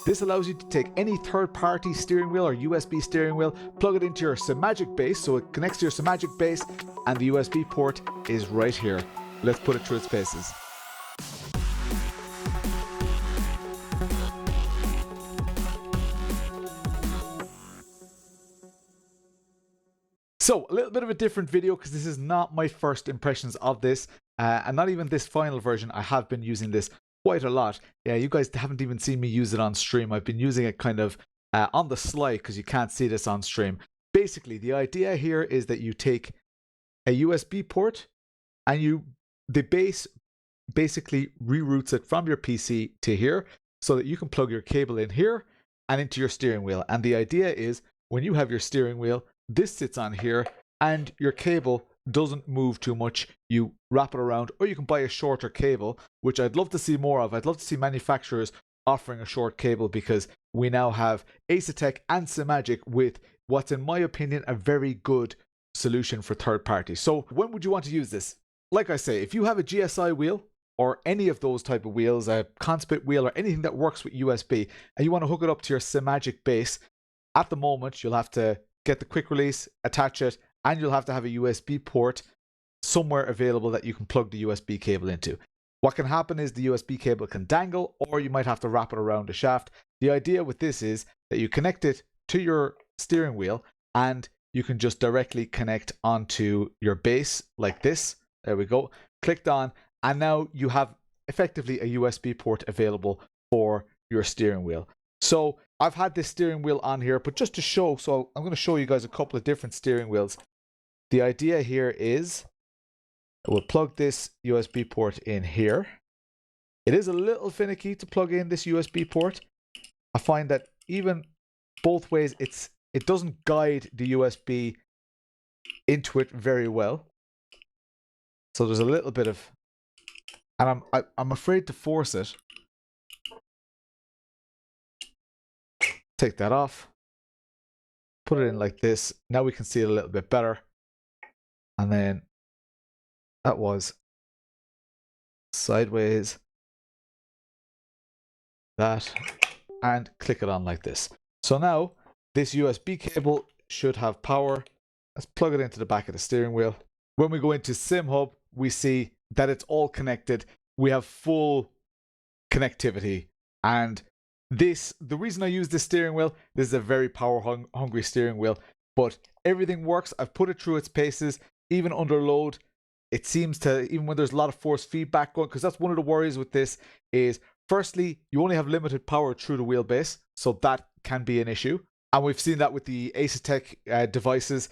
This allows you to take any third-party steering wheel or USB steering wheel, plug it into your Simagic base, so it connects to your Simagic base, and the USB port is right here. Let's put it through its paces. So, a little bit of a different video because this is not my first impressions of this, and not even this final version. I have been using this quite a lot. Yeah, you guys haven't even seen me use it on stream. I've been using it kind of on the sly because you can't see this on stream. Basically, the idea here is that you take a USB port and the base basically reroutes it from your PC to here so that you can plug your cable in here and into your steering wheel. And the idea is when you have your steering wheel, this sits on here and your cable doesn't move too much. You wrap it around, or you can buy a shorter cable, which I'd love to see more of. I'd love to see manufacturers offering a short cable because we now have Asetek and Simagic with what's, in my opinion, a very good solution for third parties. So when would you want to use this? Like I say, if you have a GSI wheel or any of those type of wheels, a Conspit wheel or anything that works with USB, and you want to hook it up to your Simagic base, at the moment you'll have to get the quick release, attach it, and you'll have to have a USB port somewhere available that you can plug the USB cable into. What can happen is the USB cable can dangle, or you might have to wrap it around a shaft. The idea with this is that you connect it to your steering wheel and you can just directly connect onto your base like this. There we go. Clicked on, and now you have effectively a USB port available for your steering wheel. So I've had this steering wheel on here, but just to show, so I'm going to show you guys a couple of different steering wheels. The idea here is we'll plug this USB port in here. It is a little finicky to plug in this USB port. I find that even both ways, it doesn't guide the USB into it very well. So there's a little bit of, and I'm afraid to force it. Take that off. Put it in like this. Now we can see it a little bit better. And then that was sideways. That. And click it on like this. So now this USB cable should have power. Let's plug it into the back of the steering wheel. When we go into SimHub, we see that it's all connected. We have full connectivity. And the reason I use this steering wheel, this is a very power hungry steering wheel, but everything works. I've put it through its paces, even under load. It seems to, even when there's a lot of force feedback going, because that's one of the worries with this is, firstly, you only have limited power through the wheelbase, so that can be an issue. And we've seen that with the Asetek devices.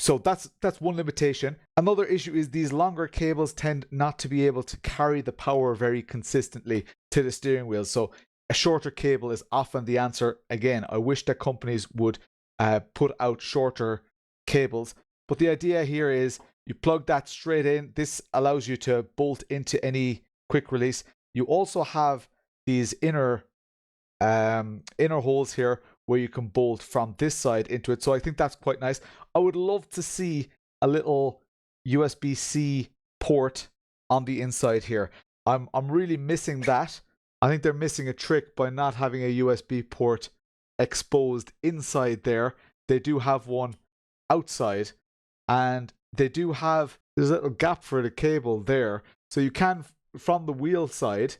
So that's one limitation. Another issue is these longer cables tend not to be able to carry the power very consistently to the steering wheel. So a shorter cable is often the answer. Again, I wish that companies would put out shorter cables. But the idea here is you plug that straight in. This allows you to bolt into any quick release. You also have these inner holes here where you can bolt from this side into it. So I think that's quite nice. I would love to see a little USB-C port on the inside here. I'm really missing that. I think they're missing a trick by not having a USB port exposed inside there. They do have one outside, and they do have, there's a little gap for the cable there. So you can, from the wheel side,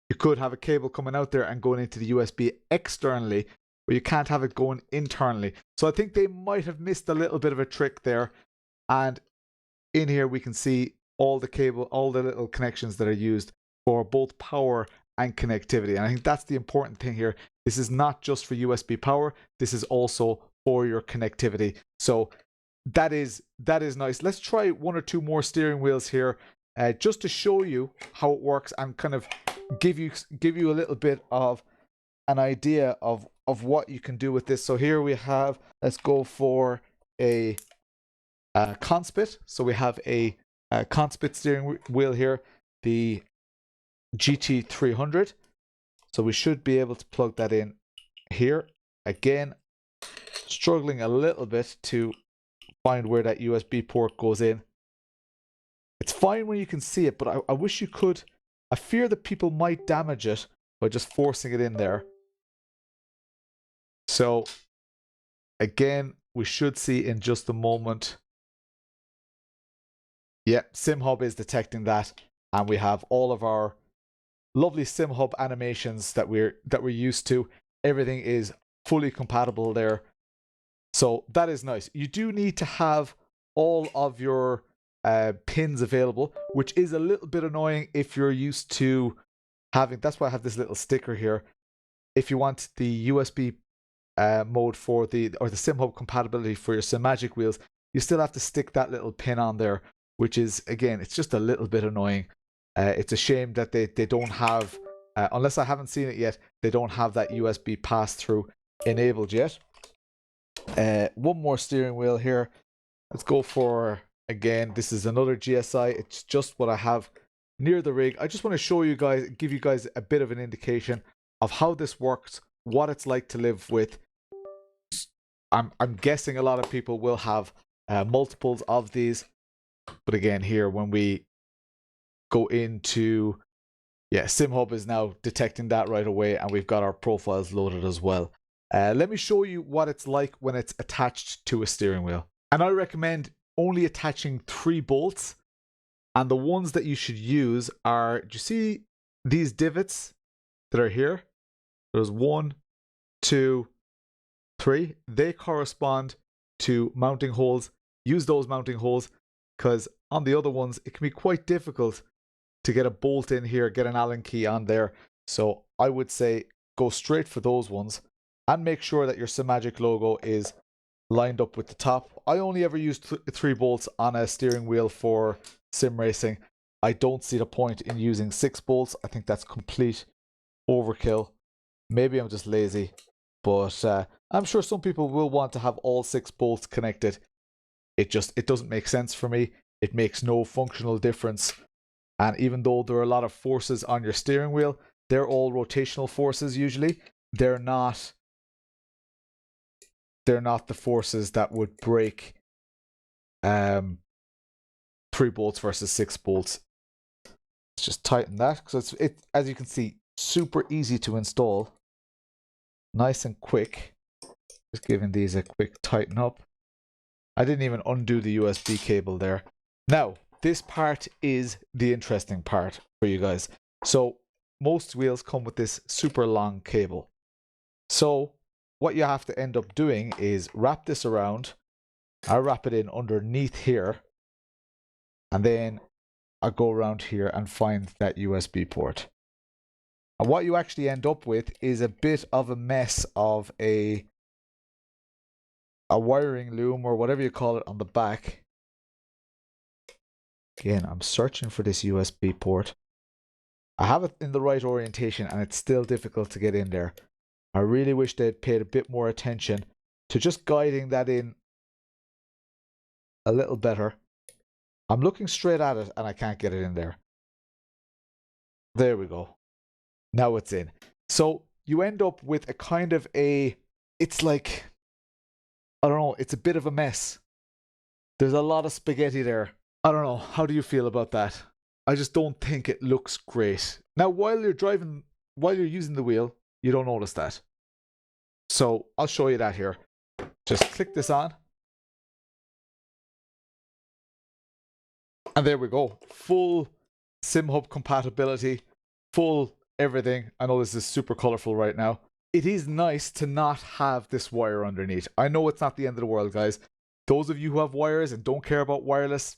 you could have a cable coming out there and going into the USB externally, but you can't have it going internally. So I think they might have missed a little bit of a trick there. And in here we can see all the cable, all the little connections that are used for both power and connectivity. And I think that's the important thing here. This is not just for USB power. This is also for your connectivity. So that is nice. Let's try one or two more steering wheels here, just to show you how it works and kind of give you a little bit of an idea of what you can do with this. So here we have, let's go for a Conspit. So we have a Conspit steering wheel here, the GT300. So we should be able to plug that in here. Again, struggling a little bit to find where that USB port goes in. It's fine when you can see it, but I wish you could. I fear that people might damage it by just forcing it in there. So again, we should see in just a moment. Yep, SimHub is detecting that, and we have all of our lovely SimHub animations that we're used to. Everything is fully compatible there. So that is nice. You do need to have all of your pins available, which is a little bit annoying if you're used to having. That's why I have this little sticker here. If you want the USB mode for the SimHub compatibility for your Simagic wheels, you still have to stick that little pin on there, which is, again, it's just a little bit annoying. It's a shame that they don't have, unless I haven't seen it yet, they don't have that USB pass-through enabled yet. One more steering wheel here. Let's go for, again, this is another GSI. It's just what I have near the rig. I just want to show you guys, give you guys a bit of an indication of how this works, what it's like to live with. I'm guessing a lot of people will have multiples of these. But again, here, when we go into, yeah, SimHub is now detecting that right away, and we've got our profiles loaded as well. Let me show you what it's like when it's attached to a steering wheel. And I recommend only attaching 3 bolts. And the ones that you should use are, do you see these divots that are here? There's 1, 2, 3. They correspond to mounting holes. Use those mounting holes, because on the other ones, it can be quite difficult to get a bolt in here, get an Allen key on there. So I would say go straight for those ones and make sure that your Simagic logo is lined up with the top. I only ever use 3 bolts on a steering wheel for sim racing. I don't see the point in using 6 bolts. I think that's complete overkill. Maybe I'm just lazy, but I'm sure some people will want to have all 6 bolts connected. It doesn't make sense for me. It makes no functional difference. And even though there are a lot of forces on your steering wheel, they're all rotational forces usually. They're not the forces that would break 3 bolts versus 6 bolts. Let's just tighten that, because it's, as you can see, super easy to install. Nice and quick. Just giving these a quick tighten up. I didn't even undo the USB cable there. Now, this part is the interesting part for you guys. So, most wheels come with this super long cable. So, what you have to end up doing is wrap this around. I wrap it in underneath here. And then I go around here and find that USB port. And what you actually end up with is a bit of a mess of a wiring loom, or whatever you call it, on the back. Again, I'm searching for this USB port. I have it in the right orientation, and it's still difficult to get in there. I really wish they'd paid a bit more attention to just guiding that in a little better. I'm looking straight at it and I can't get it in there. There we go. Now it's in. So you end up with a kind of it's like, I don't know, it's a bit of a mess. There's a lot of spaghetti there. I don't know. How do you feel about that? I just don't think it looks great. Now, while you're using the wheel, you don't notice that. So I'll show you that here. Just click this on. And there we go. Full SimHub compatibility. Full everything. I know this is super colorful right now. It is nice to not have this wire underneath. I know it's not the end of the world, guys. Those of you who have wires and don't care about wireless,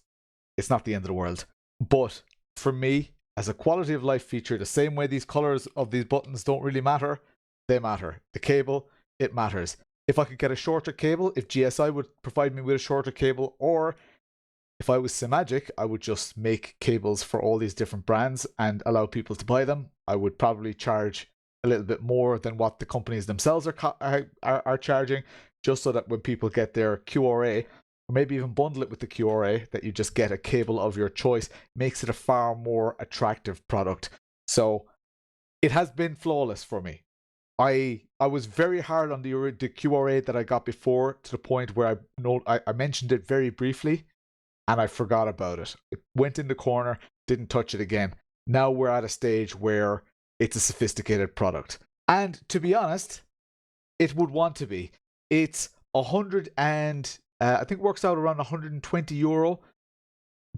it's not the end of the world. But for me, as a quality of life feature, the same way these colors of these buttons don't really matter, they matter. The cable, it matters. If I could get a shorter cable, if GSI would provide me with a shorter cable, or if I was Simagic, I would just make cables for all these different brands and allow people to buy them. I would probably charge a little bit more than what the companies themselves are charging, just so that when people get their QRA, or maybe even bundle it with the QRA, that you just get a cable of your choice, makes it a far more attractive product. So it has been flawless for me. I was very hard on the QRA that I got before, to the point where I mentioned it very briefly and I forgot about it. It went in the corner, didn't touch it again. Now we're at a stage where it's a sophisticated product. And to be honest, it would want to be. It's 100 and I think works out around €120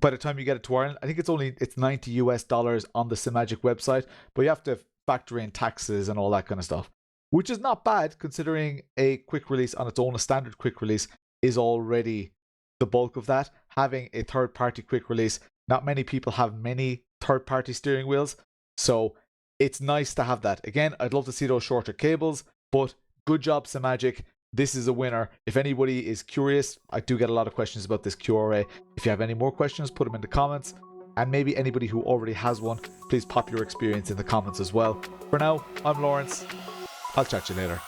by the time you get it to Ireland. I think it's 90 US dollars on the Simagic website, but you have to factor in taxes and all that kind of stuff, which is not bad considering a quick release on its own. A standard quick release is already the bulk of that. Having a third party quick release, not many people have many third party steering wheels, so it's nice to have that. Again, I'd love to see those shorter cables, but good job, Simagic. This is a winner. If anybody is curious, I do get a lot of questions about this QRA. If you have any more questions, put them in the comments. And maybe anybody who already has one, please pop your experience in the comments as well. For now, I'm Lawrence. I'll chat to you later.